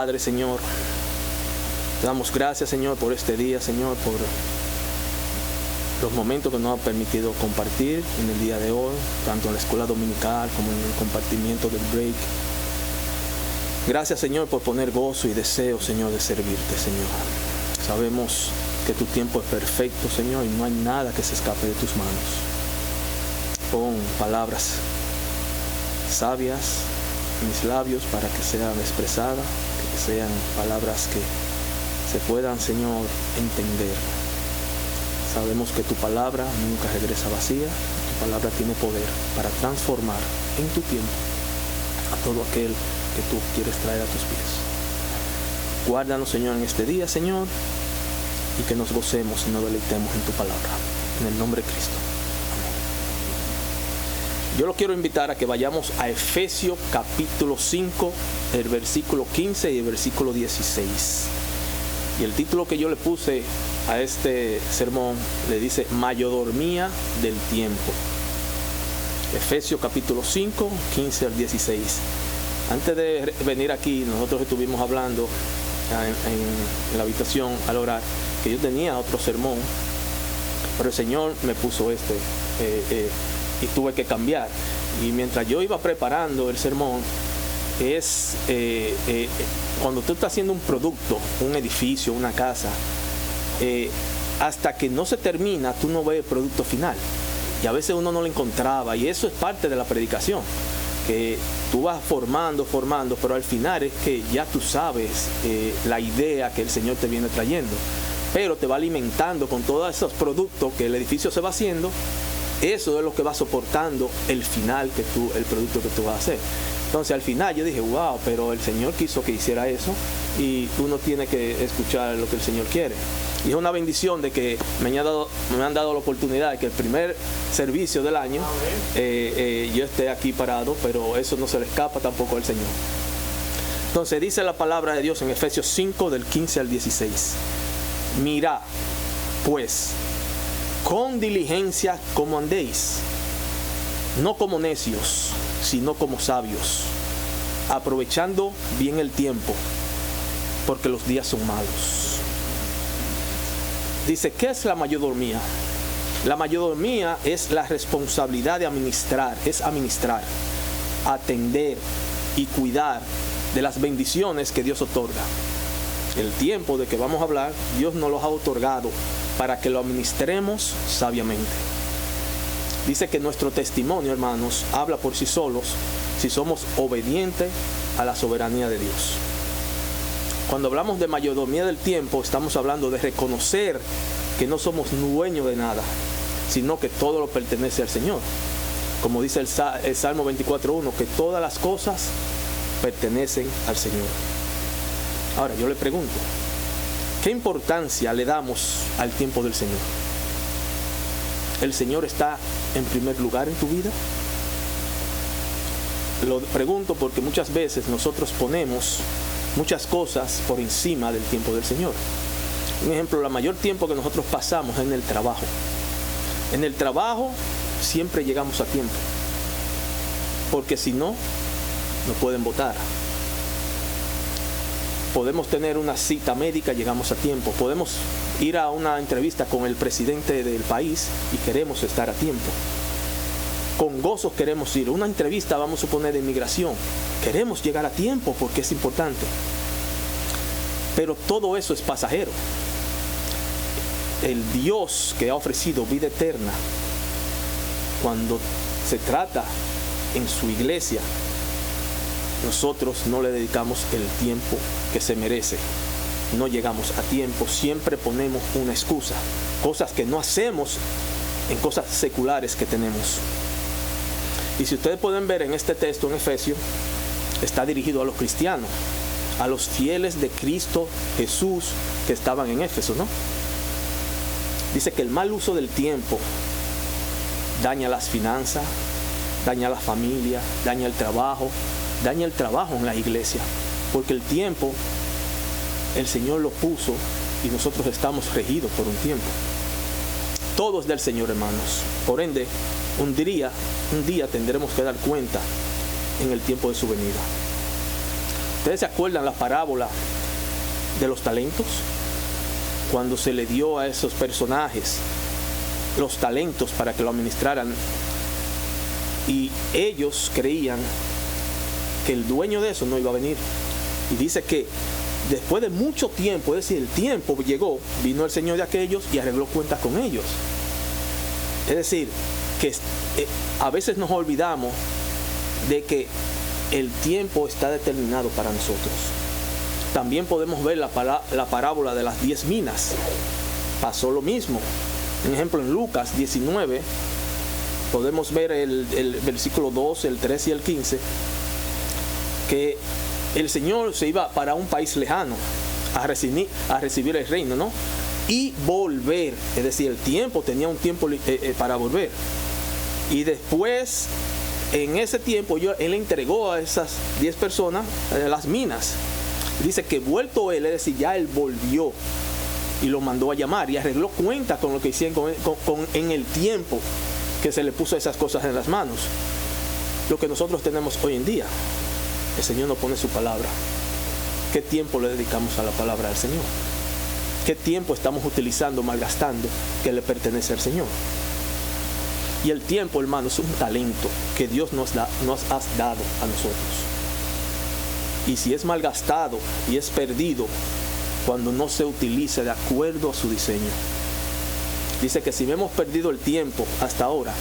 Padre, Señor, te damos gracias, Señor, por este día, Señor, por los momentos que nos ha permitido compartir en el día de hoy, tanto en la escuela dominical como en el compartimiento del break. Gracias, Señor, por poner gozo y deseo, Señor, de servirte, Señor. Sabemos que tu tiempo es perfecto, Señor, y no hay nada que se escape de tus manos. Pon palabras sabias en mis labios para que sean expresadas, que sean palabras que se puedan, Señor, entender. Sabemos que tu palabra nunca regresa vacía. Tu palabra tiene poder para transformar en tu tiempo a todo aquel que tú quieres traer a tus pies. Guárdanos, Señor, en este día, Señor, y que nos gocemos y nos deleitemos en tu palabra. En el nombre de Cristo. Amén. Yo lo quiero invitar a que vayamos a Efesios capítulo 5, el versículo 15 y el versículo 16. Y el título que yo le puse a este sermón le dice mayordomía del tiempo. Efesios capítulo 5, 15 al 16. Antes de venir aquí, nosotros estuvimos hablando en la habitación al orar, que yo tenía otro sermón, pero el Señor me puso y tuve que cambiar. Y mientras yo iba preparando el sermón, cuando tú estás haciendo un producto, un edificio, una casa, hasta que no se termina, tú no ves el producto final. Y a veces uno no lo encontraba, y eso es parte de la predicación, que tú vas formando, pero al final es que ya tú sabes la idea que el Señor te viene trayendo, pero te va alimentando con todos esos productos que el edificio se va haciendo. Eso es lo que va soportando el final, el producto que tú vas a hacer. Entonces al final yo dije, wow, pero el Señor quiso que hiciera eso, y uno tiene que escuchar lo que el Señor quiere. Y es una bendición de que me han dado la oportunidad de que el primer servicio del año yo esté aquí parado, pero eso no se le escapa tampoco al Señor. Entonces dice la palabra de Dios en Efesios 5 del 15 al 16. Mirad, pues, con diligencia como andéis, no como necios, sino como sabios, aprovechando bien el tiempo, porque los días son malos. Dice, ¿qué es la mayordomía? La mayordomía es la responsabilidad de administrar, atender y cuidar de las bendiciones que Dios otorga. El tiempo de que vamos a hablar, Dios nos los ha otorgado para que lo administremos sabiamente. Dice que nuestro testimonio, hermanos, habla por sí solos si somos obedientes a la soberanía de Dios. Cuando hablamos de mayordomía del tiempo, estamos hablando de reconocer que no somos dueños de nada, sino que todo lo pertenece al Señor. Como dice el Salmo 24:1, que todas las cosas pertenecen al Señor. Ahora yo le pregunto, ¿qué importancia le damos al tiempo del Señor? ¿El Señor está en primer lugar en tu vida? Lo pregunto porque muchas veces nosotros ponemos muchas cosas por encima del tiempo del Señor. Un ejemplo, la mayor tiempo que nosotros pasamos es en el trabajo. En el trabajo siempre llegamos a tiempo, porque si no, nos pueden botar. Podemos tener una cita médica, llegamos a tiempo. Podemos ir a una entrevista con el presidente del país y queremos estar a tiempo. Con gozo queremos ir. Una entrevista, vamos a suponer, de inmigración. Queremos llegar a tiempo porque es importante. Pero todo eso es pasajero. El Dios que ha ofrecido vida eterna, cuando se trata en su iglesia, nosotros no le dedicamos el tiempo que se merece. No llegamos a tiempo, siempre ponemos una excusa. Cosas que no hacemos en cosas seculares que tenemos. Y si ustedes pueden ver en este texto en Efesios, está dirigido a los cristianos, a los fieles de Cristo Jesús que estaban en Éfeso, ¿no? Dice que el mal uso del tiempo daña las finanzas, daña la familia, daña el trabajo en la iglesia, porque el tiempo el Señor lo puso y nosotros estamos regidos por un tiempo. Todo es del Señor, hermanos. Por ende, un día tendremos que dar cuenta en el tiempo de su venida. ¿Ustedes se acuerdan la parábola de los talentos? Cuando se le dio a esos personajes los talentos para que lo administraran, y ellos creían que el dueño de eso no iba a venir. Y dice que después de mucho tiempo, es decir, el tiempo llegó, vino el Señor de aquellos y arregló cuentas con ellos. Es decir, que a veces nos olvidamos de que el tiempo está determinado para nosotros. También podemos ver la parábola de las 10 minas. Pasó lo mismo. Por ejemplo, en Lucas 19, podemos ver el versículo 12, el 13 y el 15, que el Señor se iba para un país lejano a recibir el reino, ¿no? Y volver, es decir, el tiempo, tenía un tiempo para volver. Y después, en ese tiempo, él entregó a esas 10 personas las minas. Dice que vuelto él, es decir, ya él volvió y lo mandó a llamar y arregló cuenta con lo que hicieron en el tiempo que se le puso esas cosas en las manos. Lo que nosotros tenemos hoy en día, el Señor nos pone su palabra. ¿Qué tiempo le dedicamos a la palabra del Señor? ¿Qué tiempo estamos utilizando, malgastando, que le pertenece al Señor? Y el tiempo, hermano, es un talento que Dios nos ha dado a nosotros. Y si es malgastado y es perdido cuando no se utiliza de acuerdo a su diseño. Dice que si hemos perdido el tiempo hasta ahora,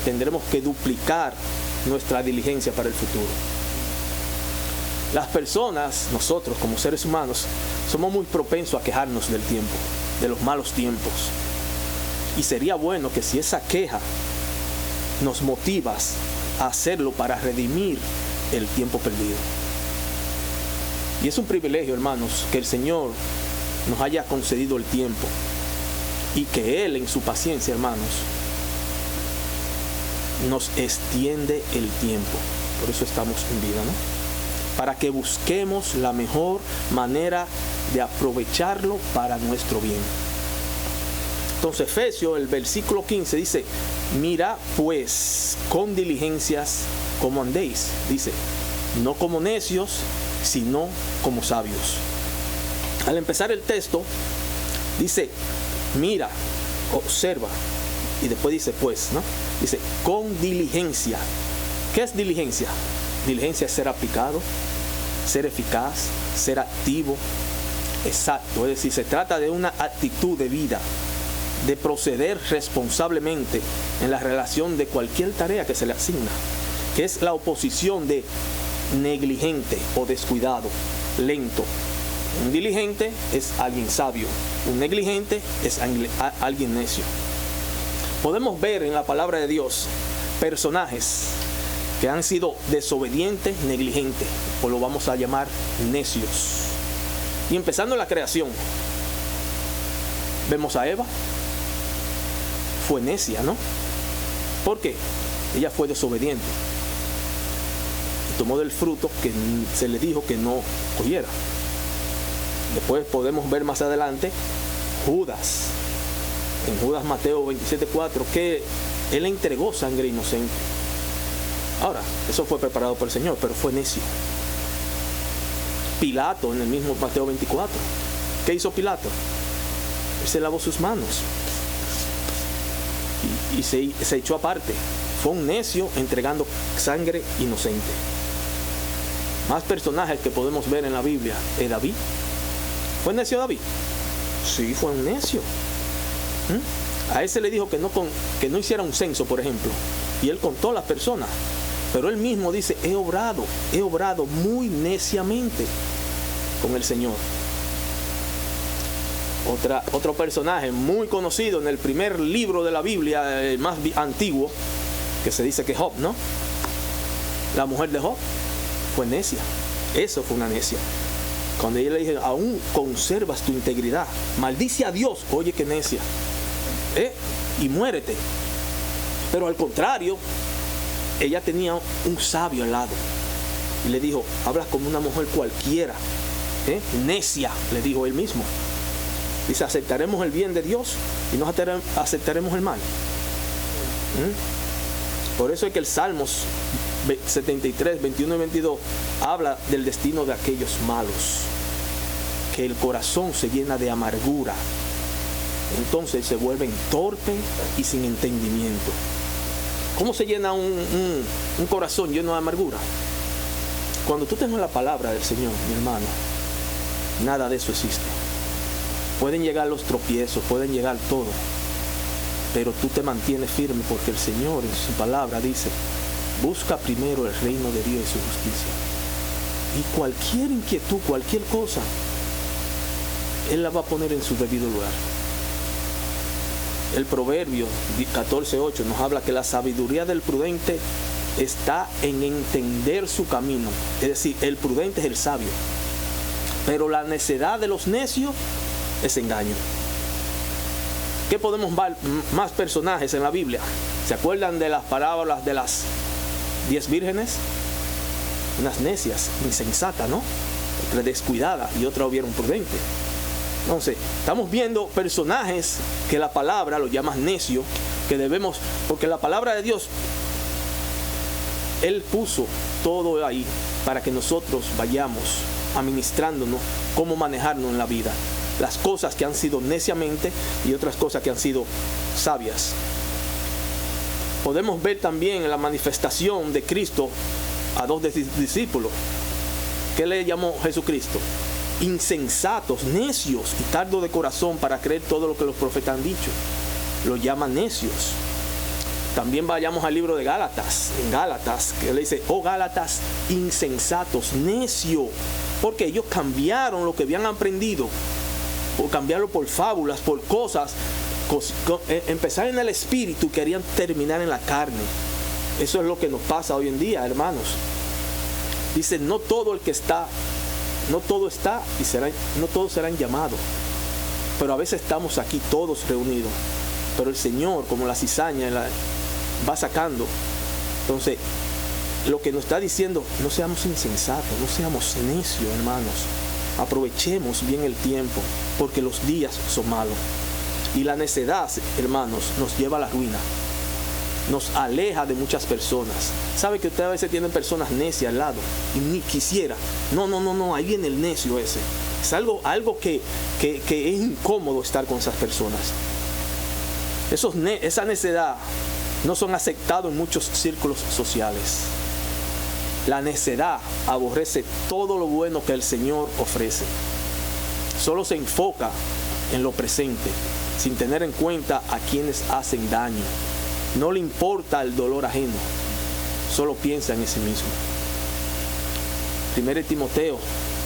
tendremos que duplicar nuestra diligencia para el futuro. Las personas, nosotros como seres humanos, somos muy propensos a quejarnos del tiempo, de los malos tiempos. Y sería bueno que si esa queja nos motiva a hacerlo para redimir el tiempo perdido. Y es un privilegio, hermanos, que el Señor nos haya concedido el tiempo y que Él, en su paciencia, hermanos, nos extiende el tiempo. Por eso estamos en vida, ¿no? Para que busquemos la mejor manera de aprovecharlo para nuestro bien. Entonces, Efesios, el versículo 15 dice: mira pues con diligencias como andéis. Dice, no como necios, sino como sabios. Al empezar el texto, dice, mira, observa, y después dice, pues, ¿no? Dice, con diligencia. ¿Qué es diligencia? Diligencia es ser aplicado, ser eficaz, ser activo, exacto. Es decir, se trata de una actitud de vida, de proceder responsablemente en la relación de cualquier tarea que se le asigna, que es la oposición de negligente o descuidado, lento. Un diligente es alguien sabio, un negligente es alguien necio. Podemos ver en la palabra de Dios personajes que han sido desobedientes, negligentes, o lo vamos a llamar necios. Y empezando la creación, vemos a Eva, fue necia, ¿no? ¿Por qué? Ella fue desobediente. Tomó del fruto que se le dijo que no cogiera. Después podemos ver más adelante Judas, en Judas Mateo 27:4, que él entregó sangre inocente. Ahora, eso fue preparado por el Señor, pero fue necio. Pilato, en el mismo Mateo 24, ¿qué hizo Pilato? Él se lavó sus manos y se echó aparte. Fue un necio entregando sangre inocente. Más personajes que podemos ver en la Biblia es David. ¿Fue necio David? Sí, fue un necio. A él se le dijo que no hiciera un censo, por ejemplo, y él contó a las personas, pero él mismo dice, he obrado muy neciamente con el Señor. Otro personaje muy conocido en el primer libro de la Biblia, el más antiguo, que se dice que Job, ¿no? La mujer de Job fue necia. Eso fue una necia. Cuando ella le dijo, aún conservas tu integridad, maldice a Dios, oye qué necia, y muérete. Pero al contrario, ella tenía un sabio al lado y le dijo, hablas como una mujer cualquiera, necia, le dijo él mismo. Dice, aceptaremos el bien de Dios y no aceptaremos el mal. Por eso es que el Salmos 73, 21 y 22 habla del destino de aquellos malos, que el corazón se llena de amargura, entonces se vuelven torpes y sin entendimiento. ¿Cómo se llena un corazón lleno de amargura? Cuando tú tengas la palabra del Señor, mi hermano, nada de eso existe. Pueden llegar los tropiezos, pueden llegar todo, pero tú te mantienes firme porque el Señor en su palabra dice: busca primero el reino de Dios y su justicia. Y cualquier inquietud, cualquier cosa, Él la va a poner en su debido lugar. El Proverbio 14:8 nos habla que la sabiduría del prudente está en entender su camino. Es decir, el prudente es el sabio, pero la necedad de los necios es engaño. ¿Qué podemos ver más personajes en la Biblia? ¿Se acuerdan de las parábolas de las 10 vírgenes? Unas necias, insensatas, ¿no? Otra descuidada y otra hubieron prudente. Entonces, estamos viendo personajes que la palabra los llama necios, que debemos, porque la palabra de Dios, Él puso todo ahí para que nosotros vayamos administrándonos cómo manejarnos en la vida. Las cosas que han sido neciamente y otras cosas que han sido sabias. Podemos ver también en la manifestación de Cristo a dos discípulos. ¿Qué le llamó Jesucristo? Insensatos, necios y tardos de corazón para creer todo lo que los profetas han dicho. Los llaman necios. También vayamos al libro de Gálatas. En Gálatas, que le dice: oh Gálatas, insensatos, necios, porque ellos cambiaron lo que habían aprendido, por cambiarlo por fábulas, por cosas, empezar en el espíritu, querían terminar en la carne. Eso es lo que nos pasa hoy en día, hermanos. Dice: no todo está y no todos serán llamados. Pero a veces estamos aquí todos reunidos, pero el Señor, como la cizaña, va sacando. Entonces, lo que nos está diciendo: no seamos insensatos, no seamos necios, hermanos. Aprovechemos bien el tiempo, porque los días son malos. Y la necedad, hermanos, nos lleva a la ruina. Nos aleja de muchas personas. ¿Sabe que usted a veces tiene personas necias al lado y ni quisiera? No, ahí viene el necio ese. Es algo que es incómodo estar con esas personas. Esa necedad no son aceptados en muchos círculos sociales. La necedad aborrece todo lo bueno que el Señor ofrece. Solo se enfoca en lo presente, sin tener en cuenta a quienes hacen daño. No le importa el dolor ajeno, solo piensa en sí mismo. 1 Timoteo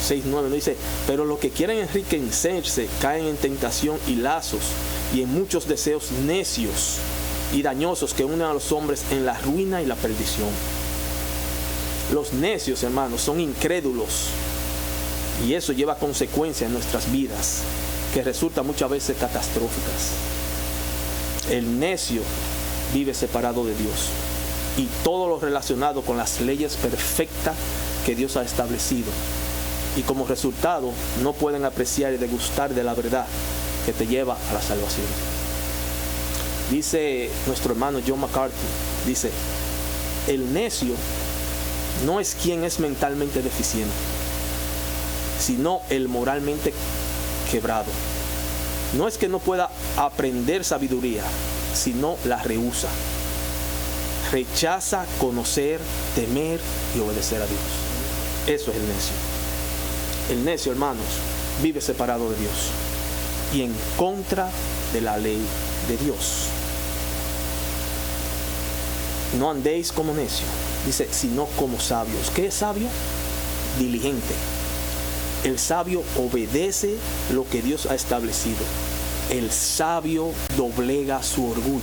6:9 nos dice: pero los que quieren enriquecerse caen en tentación y lazos y en muchos deseos necios y dañosos que unen a los hombres en la ruina y la perdición. Los necios, hermanos, son incrédulos, y eso lleva consecuencias en nuestras vidas que resultan muchas veces catastróficas. El necio vive separado de Dios y todo lo relacionado con las leyes perfectas que Dios ha establecido, y como resultado no pueden apreciar y degustar de la verdad que te lleva a la salvación. Dice nuestro hermano John MacArthur, dice: el necio no es quien es mentalmente deficiente, sino el moralmente quebrado. No es que no pueda aprender sabiduría, sino la rehúsa. Rechaza conocer, temer y obedecer a Dios. Eso es el necio. El necio, hermanos, vive separado de Dios y en contra de la ley de Dios. No andéis como necios, dice, sino como sabios. ¿Qué es sabio? Diligente. El sabio obedece lo que Dios ha establecido. El sabio doblega su orgullo.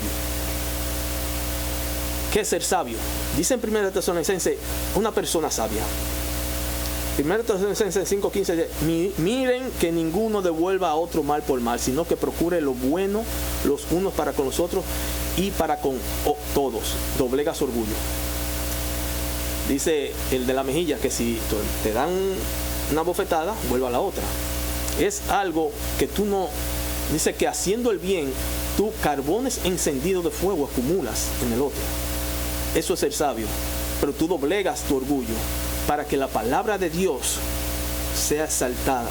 ¿Qué es ser sabio? Dice en 1 Tesalonicenses, una persona sabia. 1 Tesalonicenses 5:15 dice: miren que ninguno devuelva a otro mal por mal, sino que procure lo bueno los unos para con los otros y para con todos. Doblega su orgullo. Dice el de la mejilla que si te dan una bofetada, vuelva a la otra. Es algo que tú no... Dice que haciendo el bien, tú carbones encendidos de fuego acumulas en el otro. Eso es ser sabio. pero tú doblegas tu orgullo para que la palabra de Dios sea exaltada.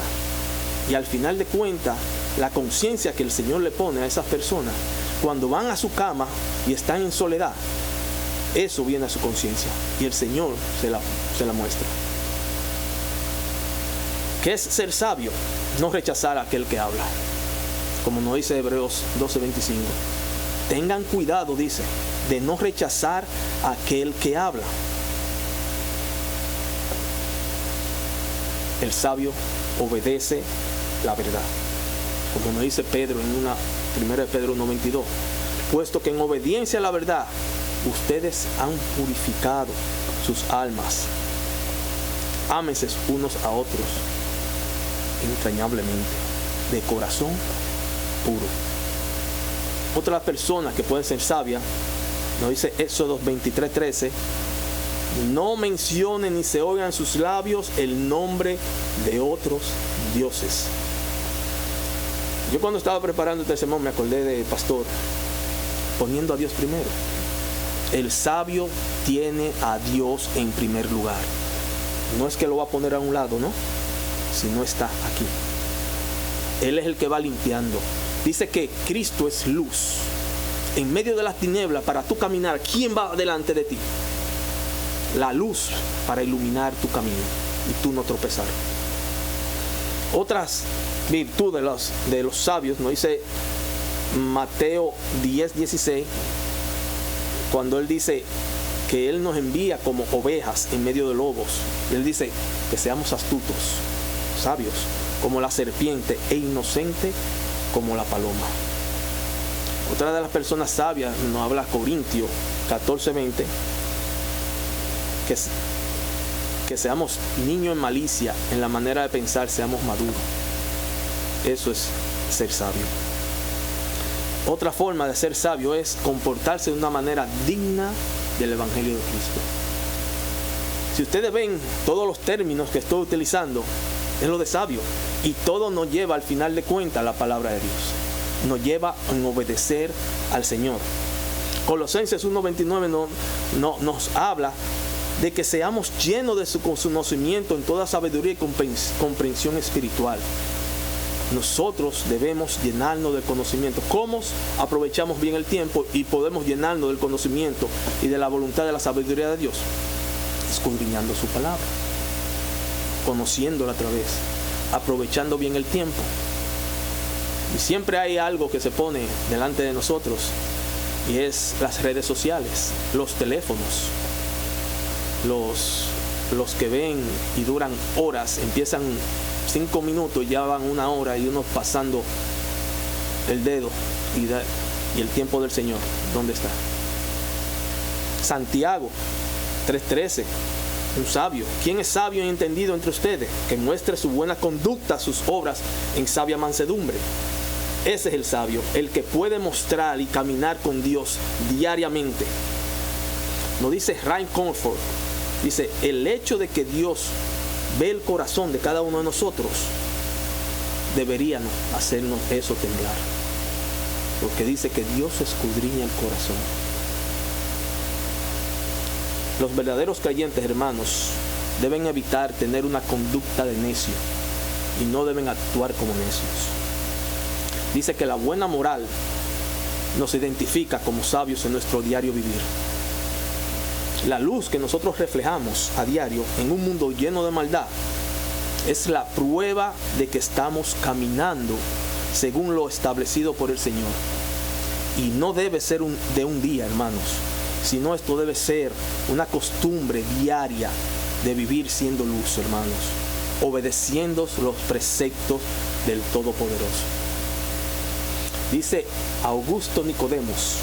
Y al final de cuentas, la conciencia que el Señor le pone a esas personas, cuando van a su cama y están en soledad, eso viene a su conciencia y el Señor se la muestra. ¿Qué es ser sabio? No rechazar a aquel que habla. Como nos dice Hebreos 12:25. Tengan cuidado, dice, de no rechazar a aquel que habla. El sabio obedece la verdad. Como nos dice Pedro en 1 Pedro 1:22. Puesto que en obediencia a la verdad, ustedes han purificado sus almas. Ámense unos a otros entrañablemente, de corazón puro. Otra persona que puede ser sabia, nos dice Éxodo 23:13, no mencionen ni se oigan en sus labios el nombre de otros dioses. Yo cuando estaba preparando este sermón me acordé del pastor, poniendo a Dios primero. El sabio tiene a Dios en primer lugar. No es que lo va a poner a un lado, ¿no? Si no está aquí. Él es el que va limpiando. Dice que Cristo es luz. En medio de las tinieblas, para tú caminar, ¿quién va delante de ti? La luz para iluminar tu camino y tú no tropezar. Otras virtudes de los sabios, nos dice Mateo 10:16, cuando Él dice que Él nos envía como ovejas en medio de lobos. Él dice que seamos astutos, sabios como la serpiente e inocente como la paloma. Otra de las personas sabias nos habla Corintios 14:20, que seamos niños en malicia, en la manera de pensar, seamos maduros. Eso es ser sabio. Otra forma de ser sabio es comportarse de una manera digna del Evangelio de Cristo. Si ustedes ven todos los términos que estoy utilizando, es lo de sabio. Y todo nos lleva al final de cuentas a la palabra de Dios. Nos lleva en obedecer al Señor. Colosenses 1:29 nos habla de que seamos llenos de su conocimiento en toda sabiduría y comprensión espiritual. Nosotros debemos llenarnos del conocimiento. ¿Cómo aprovechamos bien el tiempo y podemos llenarnos del conocimiento y de la voluntad de la sabiduría de Dios? Escudriñando su palabra, conociéndola a través, aprovechando bien el tiempo. Y siempre hay algo que se pone delante de nosotros, y es las redes sociales, los teléfonos. Los que ven y duran horas, empiezan 5 minutos, ya van 1 hora y uno pasando el dedo y el tiempo del Señor, ¿dónde está? Santiago 3:13, un sabio. ¿Quién es sabio y entendido entre ustedes? Que muestre su buena conducta, sus obras en sabia mansedumbre. Ese es el sabio, el que puede mostrar y caminar con Dios diariamente. Nos dice Ryan Comfort, dice, el hecho de que Dios ve el corazón de cada uno de nosotros debería hacernos eso temblar, porque dice que Dios escudriña el corazón. Los verdaderos creyentes, hermanos, deben evitar tener una conducta de necio y no deben actuar como necios. Dice que la buena moral nos identifica como sabios en nuestro diario vivir. La luz que nosotros reflejamos a diario en un mundo lleno de maldad es la prueba de que estamos caminando según lo establecido por el Señor. Y no debe ser de un día, hermanos, sino esto debe ser una costumbre diaria de vivir siendo luz, hermanos, obedeciendo los preceptos del Todopoderoso. Dice Augusto Nicodemos,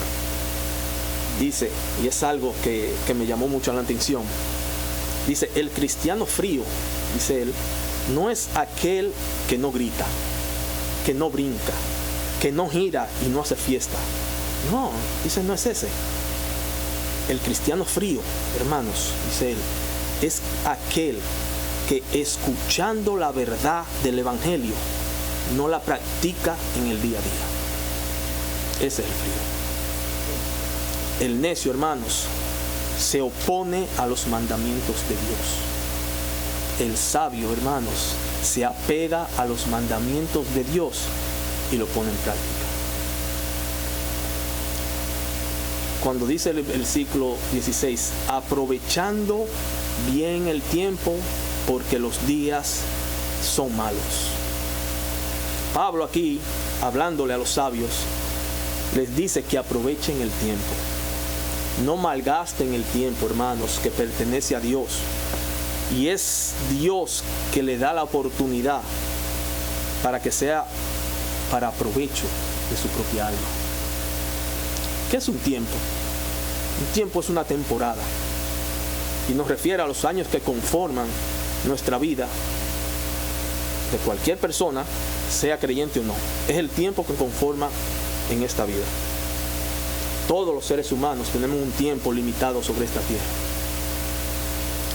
dice, y es algo que me llamó mucho la atención, dice, el cristiano frío, dice él, no es aquel que no grita, que no brinca, que no gira y no hace fiesta. No, dice, no es ese. El cristiano frío, hermanos, dice él, es aquel que escuchando la verdad del Evangelio no la practica en el día a día. Ese es el frío. El necio, hermanos, se opone a los mandamientos de Dios. El sabio, hermanos, se apega a los mandamientos de Dios y lo pone en práctica. Cuando dice el versículo 16, aprovechando bien el tiempo porque los días son malos. Pablo aquí, hablándole a los sabios, les dice que aprovechen el tiempo. No malgasten el tiempo, hermanos, que pertenece a Dios. Y es Dios que le da la oportunidad para que sea para provecho de su propia alma. ¿Qué es un tiempo? Un tiempo es una temporada y nos refiere a los años que conforman nuestra vida de cualquier persona, sea creyente o no. Es el tiempo que conforma en esta vida. Todos los seres humanos tenemos un tiempo limitado sobre esta tierra.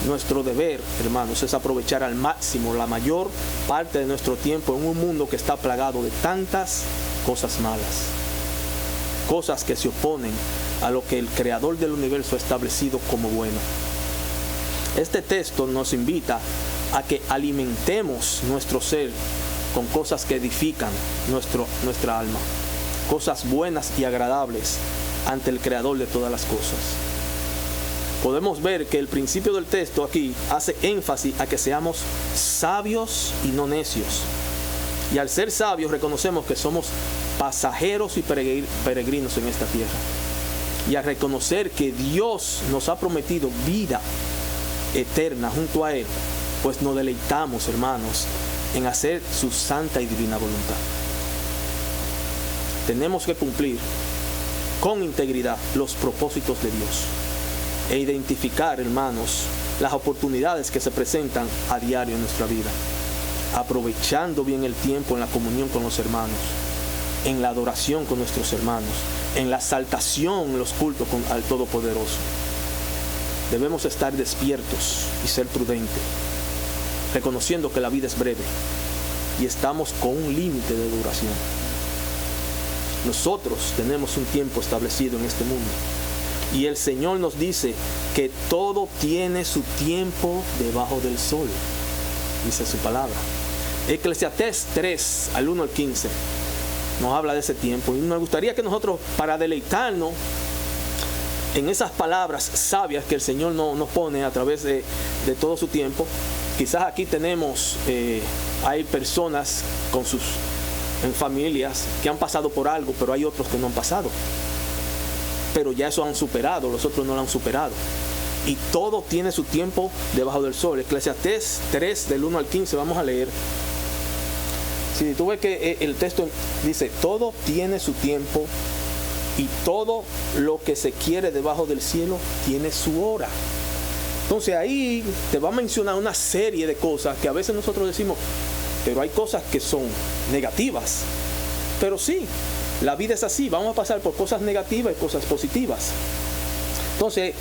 Nuestro deber, hermanos, es aprovechar al máximo la mayor parte de nuestro tiempo en un mundo que está plagado de tantas cosas malas, cosas que se oponen a lo que el Creador del universo ha establecido como bueno. Este texto nos invita a que alimentemos nuestro ser con cosas que edifican nuestra alma, cosas buenas y agradables ante el Creador de todas las cosas. Podemos ver que el principio del texto aquí hace énfasis a que seamos sabios y no necios. Y al ser sabios reconocemos que somos pasajeros y peregrinos en esta tierra. Y al reconocer que Dios nos ha prometido vida eterna junto a Él, pues nos deleitamos, hermanos, en hacer su santa y divina voluntad. Tenemos que cumplir con integridad los propósitos de Dios e identificar, hermanos, las oportunidades que se presentan a diario en nuestra vida, aprovechando bien el tiempo en la comunión con los hermanos, en la adoración con nuestros hermanos, en la exaltación en los cultos al Todopoderoso. Debemos estar despiertos y ser prudentes, reconociendo que la vida es breve y estamos con un límite de duración. Nosotros tenemos un tiempo establecido en este mundo y el Señor nos dice que todo tiene su tiempo debajo del sol, dice su palabra. Eclesiastés 3, al 1 al 15, nos habla de ese tiempo y me gustaría que nosotros, para deleitarnos en esas palabras sabias que el Señor nos pone a través de todo su tiempo, quizás aquí tenemos, hay personas en familias que han pasado por algo, pero hay otros que no han pasado. Pero ya eso han superado, los otros no lo han superado. Y todo tiene su tiempo debajo del sol. Eclesiastés 3, del 1 al 15, vamos a leer. Si tú ves que el texto dice, todo tiene su tiempo y todo lo que se quiere debajo del cielo tiene su hora. Entonces ahí te va a mencionar una serie de cosas que a veces nosotros decimos, pero hay cosas que son negativas. Pero sí, la vida es así, vamos a pasar por cosas negativas y cosas positivas. Entonces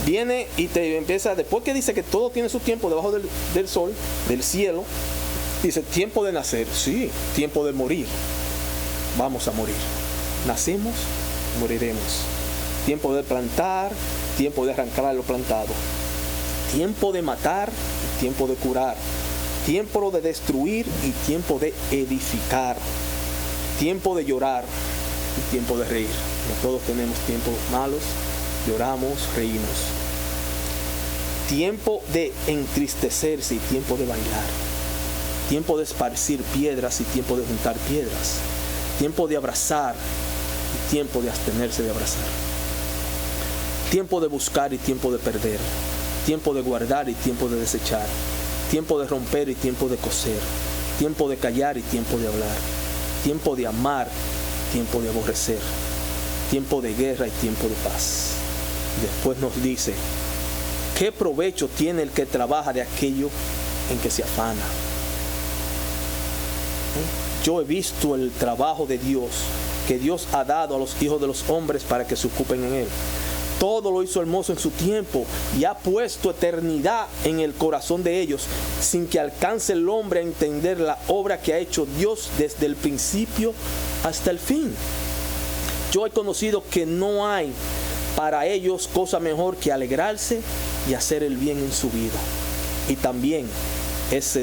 viene y te empieza, después que dice que todo tiene su tiempo debajo del sol, del cielo, dice tiempo de nacer, sí, tiempo de morir, vamos a morir. Nacemos, moriremos. Tiempo de plantar, tiempo de arrancar lo plantado. Tiempo de matar y tiempo de curar. Tiempo de destruir y tiempo de edificar. Tiempo de llorar y tiempo de reír. Todos tenemos tiempos malos, lloramos, reímos. Tiempo de entristecerse y tiempo de bailar. Tiempo de esparcir piedras y tiempo de juntar piedras. Tiempo de abrazar y tiempo de abstenerse de abrazar. Tiempo de buscar y tiempo de perder. Tiempo de guardar y tiempo de desechar. Tiempo de romper y tiempo de coser. Tiempo de callar y tiempo de hablar. Tiempo de amar, tiempo de aborrecer. Tiempo de guerra y tiempo de paz. Después nos dice, ¿qué provecho tiene el que trabaja de aquello en que se afana? Yo he visto el trabajo de Dios, que Dios ha dado a los hijos de los hombres para que se ocupen en él. Todo lo hizo hermoso en su tiempo y ha puesto eternidad en el corazón de ellos, sin que alcance el hombre a entender la obra que ha hecho Dios desde el principio hasta el fin. Yo he conocido que no hay para ellos cosa mejor que alegrarse y hacer el bien en su vida. Y también es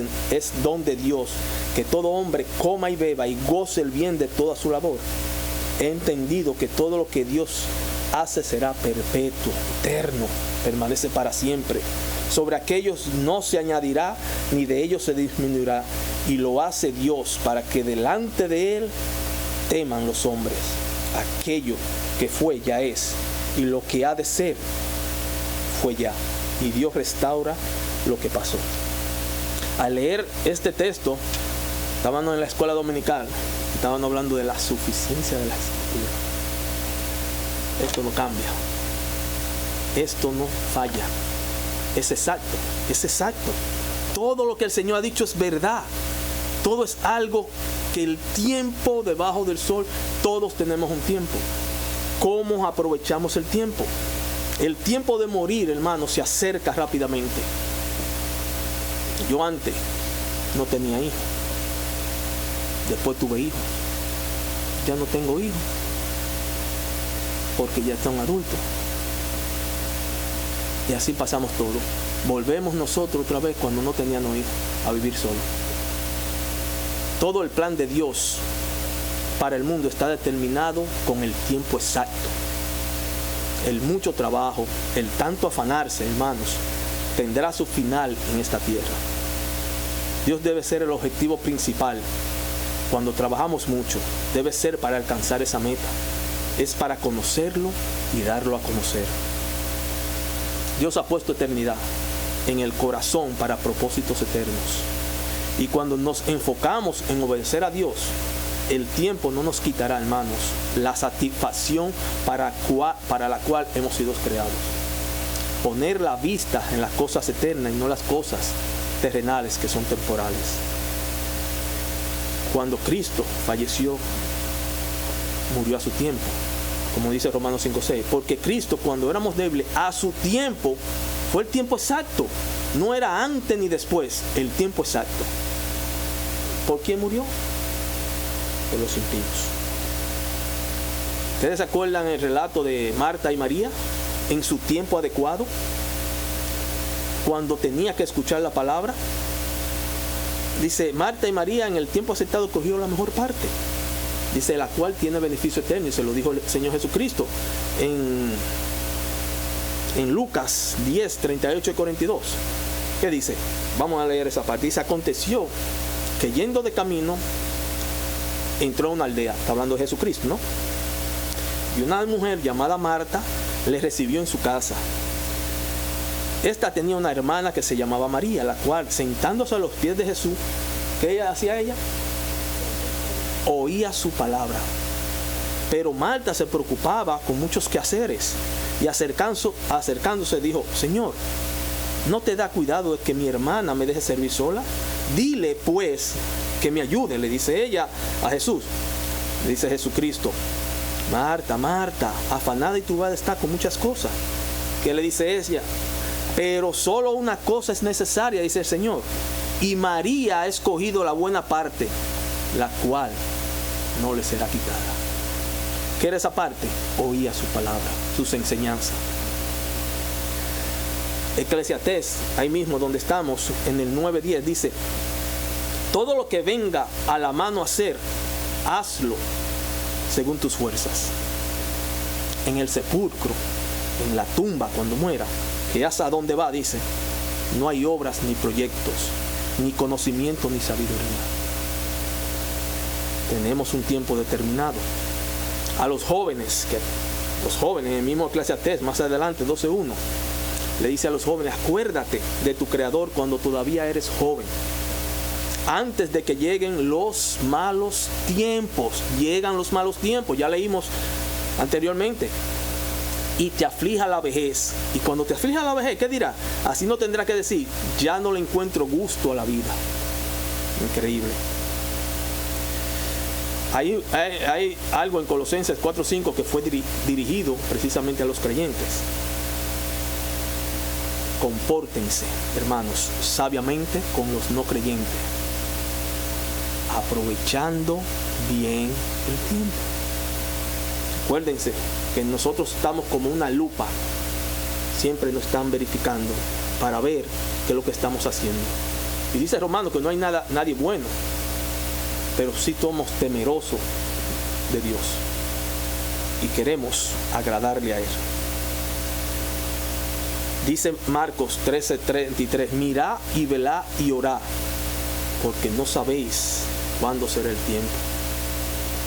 don de Dios que todo hombre coma y beba y goce el bien de toda su labor. He entendido que todo lo que Dios hace será perpetuo, eterno, permanece para siempre. Sobre aquellos no se añadirá, ni de ellos se disminuirá. Y lo hace Dios para que delante de Él teman los hombres. Aquello que fue ya es, y lo que ha de ser fue ya. Y Dios restaura lo que pasó. Al leer este texto, estábamos en la escuela dominical, estaban hablando de la suficiencia de la Escritura. Esto no cambia, esto no falla, es exacto, es exacto. Todo lo que el Señor ha dicho es verdad. Todo es algo que el tiempo debajo del sol, todos tenemos un tiempo. ¿Cómo aprovechamos el tiempo? El tiempo de morir, hermano, se acerca rápidamente. Yo antes no tenía hijos, después tuve hijos, ya no tengo hijos, porque ya son adultos. Y así pasamos todo. Volvemos nosotros otra vez cuando no teníamos hijos a vivir solos. Todo el plan de Dios para el mundo está determinado con el tiempo exacto. El mucho trabajo, el tanto afanarse, hermanos, tendrá su final en esta tierra. Dios debe ser el objetivo principal. Cuando trabajamos mucho, debe ser para alcanzar esa meta. Es para conocerlo y darlo a conocer. Dios ha puesto eternidad en el corazón para propósitos eternos. Y cuando nos enfocamos en obedecer a Dios, el tiempo no nos quitará, hermanos, la satisfacción para la cual hemos sido creados. Poner la vista en las cosas eternas y no las cosas terrenales que son temporales. Cuando Cristo falleció, murió a su tiempo, como dice Romanos 5:6, porque Cristo, cuando éramos débiles, a su tiempo, fue el tiempo exacto, no era antes ni después, el tiempo exacto. ¿Por quién murió? Por los impíos. ¿Ustedes se acuerdan el relato de Marta y María en su tiempo adecuado? Cuando tenía que escuchar la palabra. Dice, Marta y María en el tiempo aceptado cogió la mejor parte. Dice, la cual tiene beneficio eterno. Y se lo dijo el Señor Jesucristo en Lucas 10, 38 y 42. ¿Qué dice? Vamos a leer esa parte. Dice, aconteció que yendo de camino, entró a una aldea. Está hablando de Jesucristo, ¿no? Y una mujer llamada Marta le recibió en su casa. Esta tenía una hermana que se llamaba María, la cual, sentándose a los pies de Jesús, ¿qué hacía ella? Oía su palabra. Pero Marta se preocupaba con muchos quehaceres y acercándose dijo, Señor, ¿no te da cuidado de que mi hermana me deje servir sola? Dile pues que me ayude, le dice ella a Jesús. Le dice Jesucristo, Marta, Marta, afanada y turbada está con muchas cosas. ¿Qué le dice ella? Pero solo una cosa es necesaria, dice el Señor. Y María ha escogido la buena parte, la cual no le será quitada. ¿Qué era esa parte? Oía su palabra, sus enseñanzas. Eclesiastés, ahí mismo donde estamos, en el 9:10, dice, todo lo que venga a la mano a hacer, hazlo según tus fuerzas. En el sepulcro, en la tumba, cuando muera, que ya sabe a dónde va, dice, no hay obras ni proyectos, ni conocimiento ni sabiduría. Tenemos un tiempo determinado. A los jóvenes, en el mismo Eclesiastés, más adelante, 12:1, le dice a los jóvenes, acuérdate de tu Creador cuando todavía eres joven, antes de que lleguen los malos tiempos. Llegan los malos tiempos, ya leímos anteriormente. Y te aflija la vejez. Y cuando te aflija la vejez, ¿qué dirá? Así no tendrá que decir, ya no le encuentro gusto a la vida. Increíble. Hay algo en Colosenses 4:5 que fue dirigido precisamente a los creyentes. Compórtense, hermanos, sabiamente con los no creyentes, aprovechando bien el tiempo. Acuérdense que nosotros estamos como una lupa. Siempre nos están verificando para ver qué es lo que estamos haciendo. Y dice Romanos que no hay nadie bueno, pero sí somos temerosos de Dios y queremos agradarle a Él. Dice Marcos 13:33, mirad y velad y orad, porque no sabéis cuándo será el tiempo.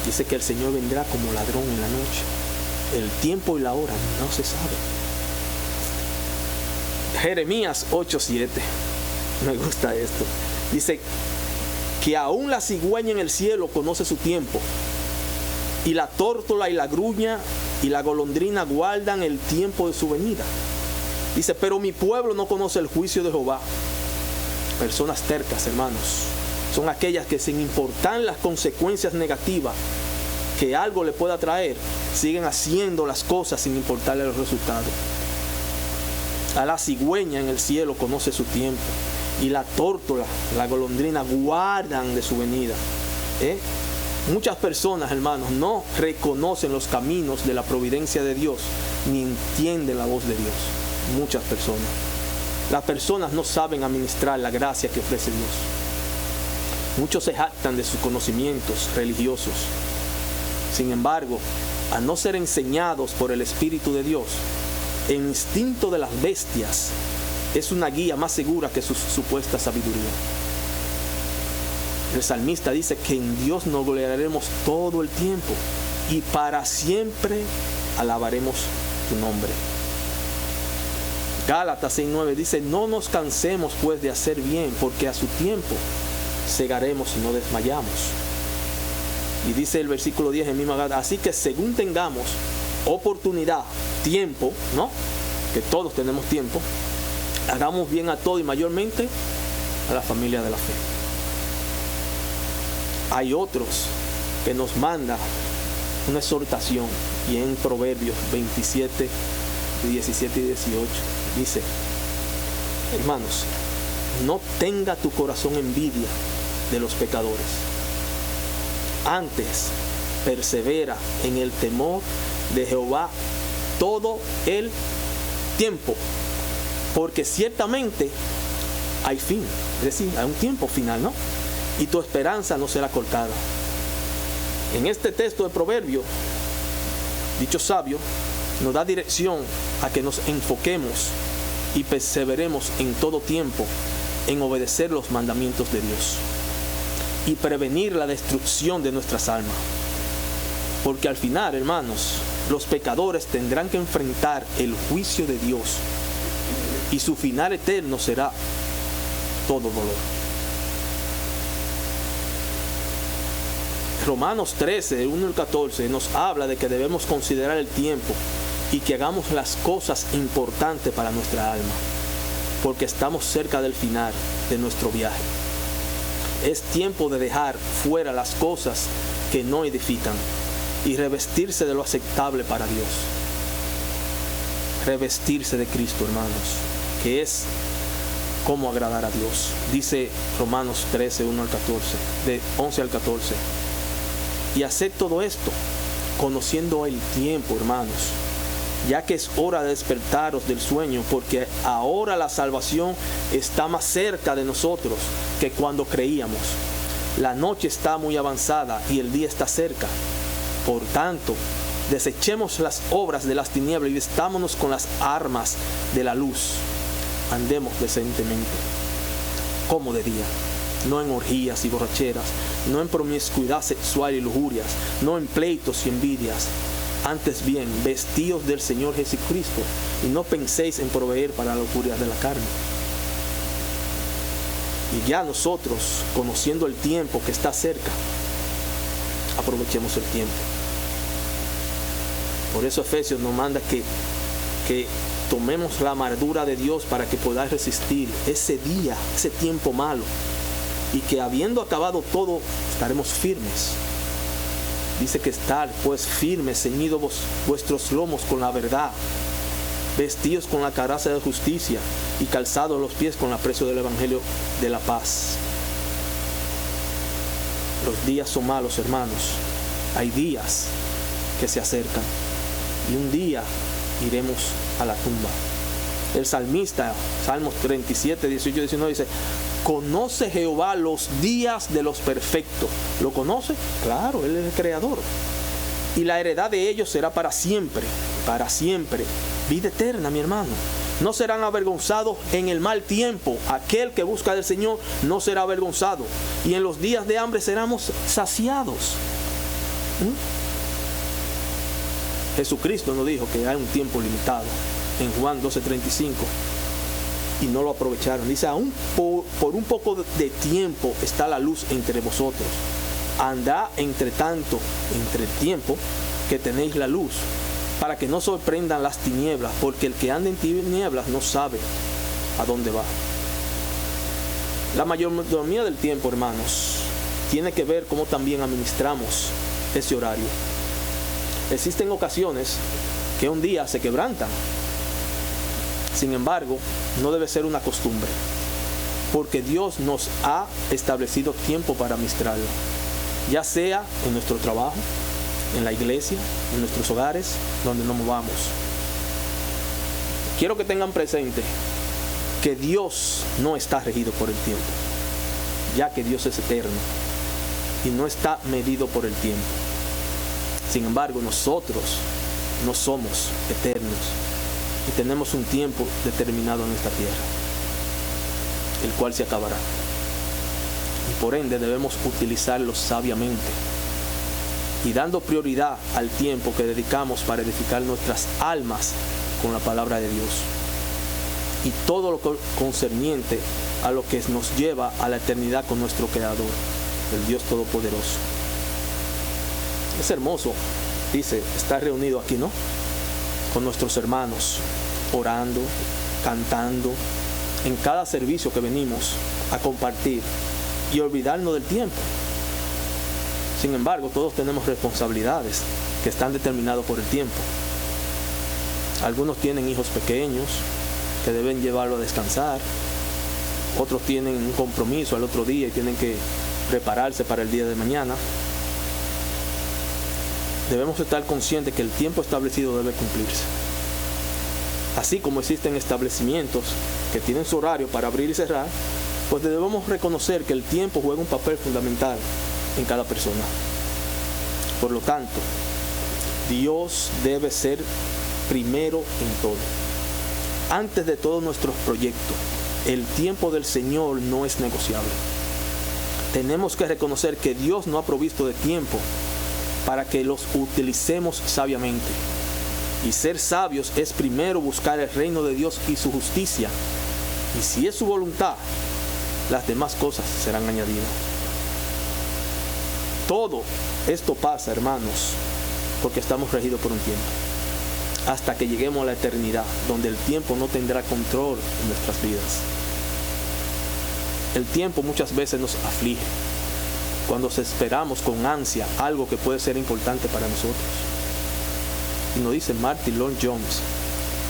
Dice que el Señor vendrá como ladrón en la noche. El tiempo y la hora no se sabe. Jeremías 8:7, me gusta esto. Dice que aún la cigüeña en el cielo conoce su tiempo, y la tórtola y la gruña y la golondrina guardan el tiempo de su venida. Dice, pero mi pueblo no conoce el juicio de Jehová. Personas tercas, hermanos, son aquellas que sin importar las consecuencias negativas que algo le pueda traer, siguen haciendo las cosas sin importarle los resultados. A la cigüeña en el cielo conoce su tiempo, y la tórtola, la golondrina guardan de su venida. Muchas personas, hermanos, no reconocen los caminos de la providencia de Dios, ni entienden la voz de Dios. Muchas personas. Las personas no saben administrar la gracia que ofrece Dios. Muchos se jactan de sus conocimientos religiosos. Sin embargo, al no ser enseñados por el Espíritu de Dios, el instinto de las bestias es una guía más segura que su supuesta sabiduría. El salmista dice que en Dios nos gloriaremos todo el tiempo y para siempre alabaremos tu nombre. Gálatas 6:9 dice, no nos cansemos pues de hacer bien, porque a su tiempo segaremos y no desmayamos. Y dice el versículo 10 en misma Gálatas, así que según tengamos oportunidad, tiempo, ¿no? Que todos tenemos tiempo, hagamos bien a todo y mayormente a la familia de la fe. Hay otros que nos manda una exhortación, y en Proverbios 27, 17 y 18 dice, hermanos, no tenga tu corazón envidia de los pecadores, antes persevera en el temor de Jehová todo el tiempo, porque ciertamente hay fin, es decir, hay un tiempo final, ¿no? Y tu esperanza no será cortada. En este texto de Proverbio, dicho sabio, nos da dirección a que nos enfoquemos y perseveremos en todo tiempo en obedecer los mandamientos de Dios y prevenir la destrucción de nuestras almas. Porque al final, hermanos, los pecadores tendrán que enfrentar el juicio de Dios y su final eterno será todo dolor. Romanos 13, 1 al 14 nos habla de que debemos considerar el tiempo y que hagamos las cosas importantes para nuestra alma, porque estamos cerca del final de nuestro viaje. Es tiempo de dejar fuera las cosas que no edifican y revestirse de lo aceptable para Dios. Revestirse de Cristo, hermanos, que es cómo agradar a Dios. Dice Romanos 13, 1 al 14, de 11 al 14. Y haced todo esto, conociendo el tiempo, hermanos, ya que es hora de despertaros del sueño, porque ahora la salvación está más cerca de nosotros que cuando creíamos. La noche está muy avanzada y el día está cerca. Por tanto, desechemos las obras de las tinieblas y vistámonos con las armas de la luz. Andemos decentemente, como de día, no en orgías y borracheras, no en promiscuidad sexual y lujurias, no en pleitos y envidias. Antes bien, vestíos del Señor Jesucristo y no penséis en proveer para la lujuria de la carne. Y ya nosotros, conociendo el tiempo que está cerca, aprovechemos el tiempo. Por eso Efesios nos manda que tomemos la armadura de Dios para que podáis resistir ese día, ese tiempo malo, y que habiendo acabado todo, estaremos firmes. Dice que estar pues firmes, ceñidos vuestros lomos con la verdad, vestidos con la coraza de justicia y calzados los pies con el aprecio del evangelio de la paz. Los días son malos, hermanos. Hay días que se acercan. Y un día iremos a la tumba. El salmista, Salmos 37, 18, 19 dice: conoce Jehová los días de los perfectos. ¿Lo conoce? Claro, Él es el creador. Y la heredad de ellos será para siempre, para siempre. Vida eterna, mi hermano. No serán avergonzados en el mal tiempo. Aquel que busca del Señor no será avergonzado. Y en los días de hambre seremos saciados. Jesucristo nos dijo que hay un tiempo limitado en Juan 12:35 y no lo aprovecharon. Dice: aún por un poco de tiempo está la luz entre vosotros. Andad entre tanto, entre el tiempo que tenéis la luz, para que no sorprendan las tinieblas, porque el que anda en tinieblas no sabe a dónde va. La mayordomía del tiempo, hermanos, tiene que ver cómo también administramos ese horario. Existen ocasiones que un día se quebrantan. Sin embargo, no debe ser una costumbre, porque Dios nos ha establecido tiempo para administrarlo, ya sea en nuestro trabajo, en la iglesia, en nuestros hogares, donde nos movamos. Quiero que tengan presente que Dios no está regido por el tiempo, ya que Dios es eterno y no está medido por el tiempo. Sin embargo, nosotros no somos eternos y tenemos un tiempo determinado en esta tierra, el cual se acabará. Y por ende debemos utilizarlo sabiamente y dando prioridad al tiempo que dedicamos para edificar nuestras almas con la palabra de Dios y todo lo concerniente a lo que nos lleva a la eternidad con nuestro Creador, el Dios Todopoderoso. Es hermoso, dice, estar reunido aquí, ¿no? Con nuestros hermanos, orando, cantando, en cada servicio que venimos a compartir y olvidarnos del tiempo. Sin embargo, todos tenemos responsabilidades que están determinadas por el tiempo. Algunos tienen hijos pequeños que deben llevarlo a descansar. Otros tienen un compromiso al otro día y tienen que prepararse para el día de mañana. Debemos estar conscientes que el tiempo establecido debe cumplirse. Así como existen establecimientos que tienen su horario para abrir y cerrar, pues debemos reconocer que el tiempo juega un papel fundamental en cada persona. Por lo tanto, Dios debe ser primero en todo. Antes de todos nuestros proyectos, el tiempo del Señor no es negociable. Tenemos que reconocer que Dios no ha provisto de tiempo para que los utilicemos sabiamente. Y ser sabios es primero buscar el reino de Dios y su justicia. Y si es su voluntad, las demás cosas serán añadidas. Todo esto pasa, hermanos, porque estamos regidos por un tiempo. Hasta que lleguemos a la eternidad, donde el tiempo no tendrá control en nuestras vidas. El tiempo muchas veces nos aflige cuando esperamos con ansia algo que puede ser importante para nosotros. Y nos dice Martin Lloyd-Jones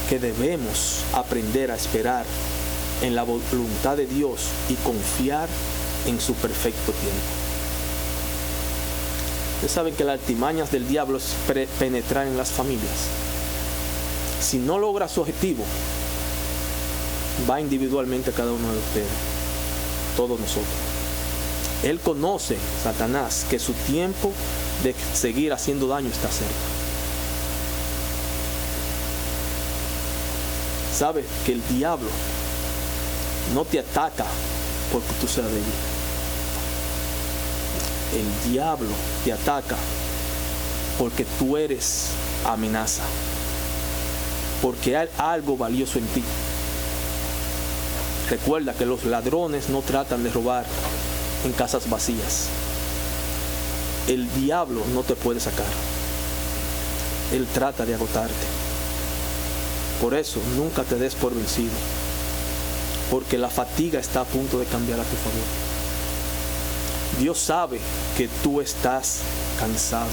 que debemos aprender a esperar en la voluntad de Dios y confiar en su perfecto tiempo. Ustedes saben que las artimañas del diablo es penetrar en las familias. Si no logra su objetivo, va individualmente a cada uno de ustedes, todos nosotros. Él conoce, Satanás, que su tiempo de seguir haciendo daño está cerca. Sabe que el diablo no te ataca porque tú seas débil. El diablo te ataca porque tú eres amenaza, porque hay algo valioso en ti. Recuerda que los ladrones no tratan de robar en casas vacías. El diablo no te puede sacar. Él trata de agotarte. Por eso nunca te des por vencido, porque la fatiga está a punto de cambiar a tu favor. Dios sabe que tú estás cansado.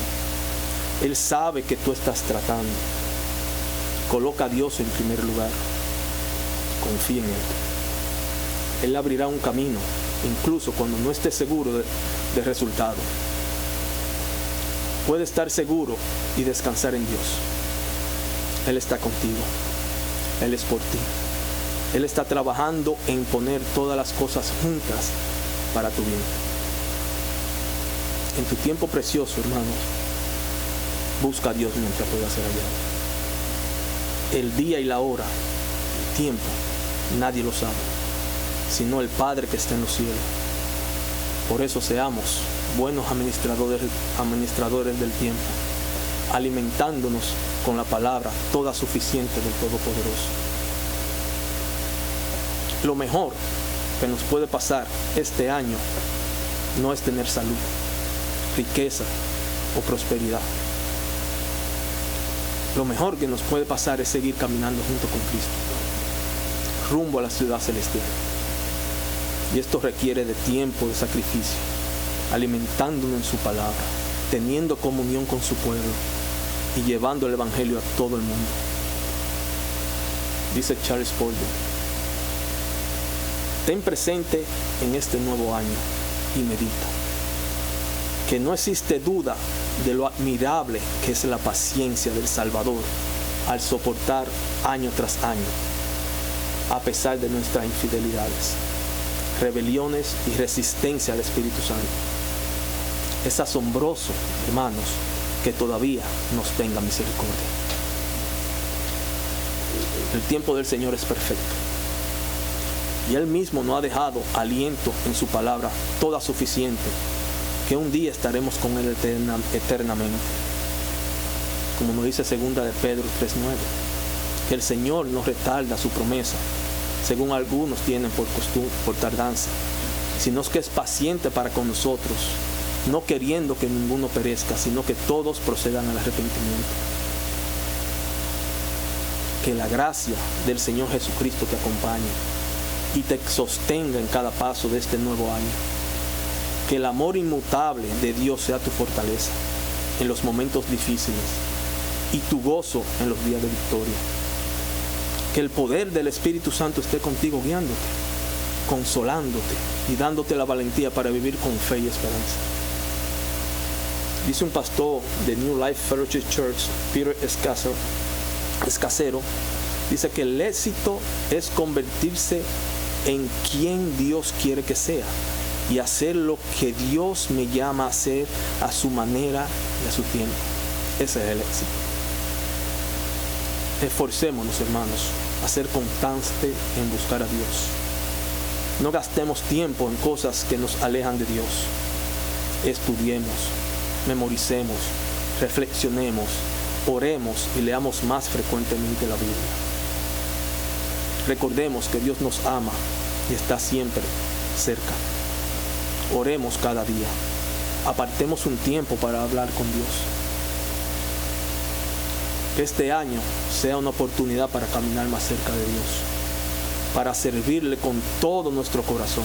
Él sabe que tú estás tratando. Coloca a Dios en primer lugar. Confía en Él. Él abrirá un camino, incluso cuando no estés seguro de resultado. puede estar seguro y descansar en Dios. Él está contigo. Él es por ti. Él está trabajando en poner todas las cosas juntas para tu bien. En tu tiempo precioso, hermanos, busca a Dios mientras pueda ser hallado. El día y la hora, el tiempo, nadie lo sabe, sino el Padre que está en los cielos. Por eso seamos buenos administradores del tiempo, alimentándonos con la palabra toda suficiente del Todopoderoso. Lo mejor que nos puede pasar este año no es tener salud, riqueza o prosperidad. Lo mejor que nos puede pasar es seguir caminando junto con Cristo, rumbo a la ciudad celestial. Y esto requiere de tiempo, de sacrificio, alimentándonos en su palabra, teniendo comunión con su pueblo y llevando el Evangelio a todo el mundo. Dice Charles Spurgeon: ten presente en este nuevo año y medita que no existe duda de lo admirable que es la paciencia del Salvador al soportar año tras año, a pesar de nuestras infidelidades, rebeliones y resistencia al Espíritu Santo. Es asombroso, hermanos, que todavía nos tenga misericordia. El tiempo del Señor es perfecto, y Él mismo nos ha dejado aliento en su palabra toda suficiente, que un día estaremos con Él eternamente. Como nos dice 2 de Pedro 3:9, que el Señor no retarda su promesa, según algunos tienen por costumbre, por tardanza, sino que es paciente para con nosotros, no queriendo que ninguno perezca, sino que todos procedan al arrepentimiento. Que la gracia del Señor Jesucristo te acompañe y te sostenga en cada paso de este nuevo año. Que el amor inmutable de Dios sea tu fortaleza en los momentos difíciles y tu gozo en los días de victoria. Que el poder del Espíritu Santo esté contigo, guiándote, consolándote y dándote la valentía para vivir con fe y esperanza. Dice un pastor de New Life Fellowship Church, Peter Escasero, dice que el éxito es convertirse en quien Dios quiere que sea y hacer lo que Dios me llama a hacer a su manera y a su tiempo. Ese es el éxito. Esforcémonos, hermanos, a ser constantes en buscar a Dios. No gastemos tiempo en cosas que nos alejan de Dios. Estudiemos, memoricemos, reflexionemos, oremos y leamos más frecuentemente la Biblia. Recordemos que Dios nos ama y está siempre cerca. Oremos cada día. Apartemos un tiempo para hablar con Dios. Que este año sea una oportunidad para caminar más cerca de Dios, para servirle con todo nuestro corazón,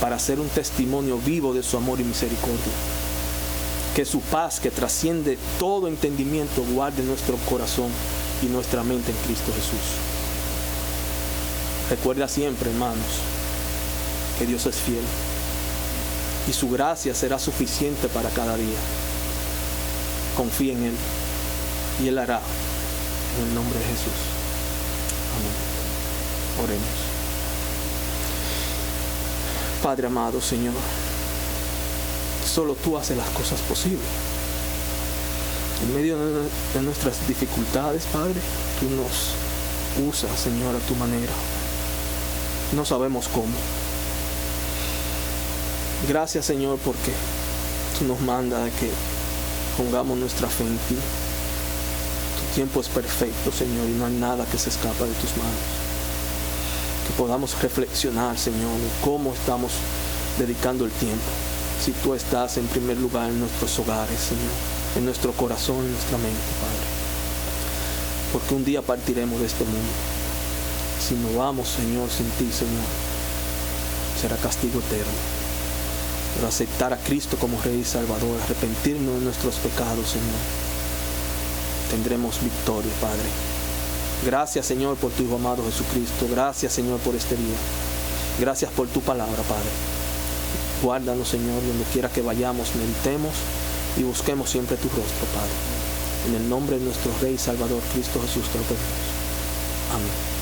para ser un testimonio vivo de su amor y misericordia. Que su paz, que trasciende todo entendimiento, guarde nuestro corazón y nuestra mente en Cristo Jesús. Recuerda siempre, hermanos, que Dios es fiel y su gracia será suficiente para cada día. Confía en Él y Él hará, en el nombre de Jesús. Amén. Oremos. Padre amado, Señor, solo tú haces las cosas posibles. En medio de nuestras dificultades, Padre, tú nos usas, Señor, a tu manera. No sabemos cómo. Gracias, Señor, porque tú nos mandas a que pongamos nuestra fe en ti. Tu tiempo es perfecto, Señor, y no hay nada que se escapa de tus manos. Que podamos reflexionar, Señor, en cómo estamos dedicando el tiempo. Si tú estás en primer lugar en nuestros hogares, Señor, en nuestro corazón, en nuestra mente, Padre. Porque un día partiremos de este mundo. Si no vamos, Señor, sin ti, Señor, será castigo eterno. Pero aceptar a Cristo como Rey y Salvador, arrepentirnos de nuestros pecados, Señor, tendremos victoria, Padre. Gracias, Señor, por tu Hijo amado Jesucristo. Gracias, Señor, por este día. Gracias por tu palabra, Padre. Guárdanos, Señor, donde quiera que vayamos, meditemos y busquemos siempre tu rostro, Padre. En el nombre de nuestro Rey y Salvador Cristo Jesús te lo pedimos. Amén.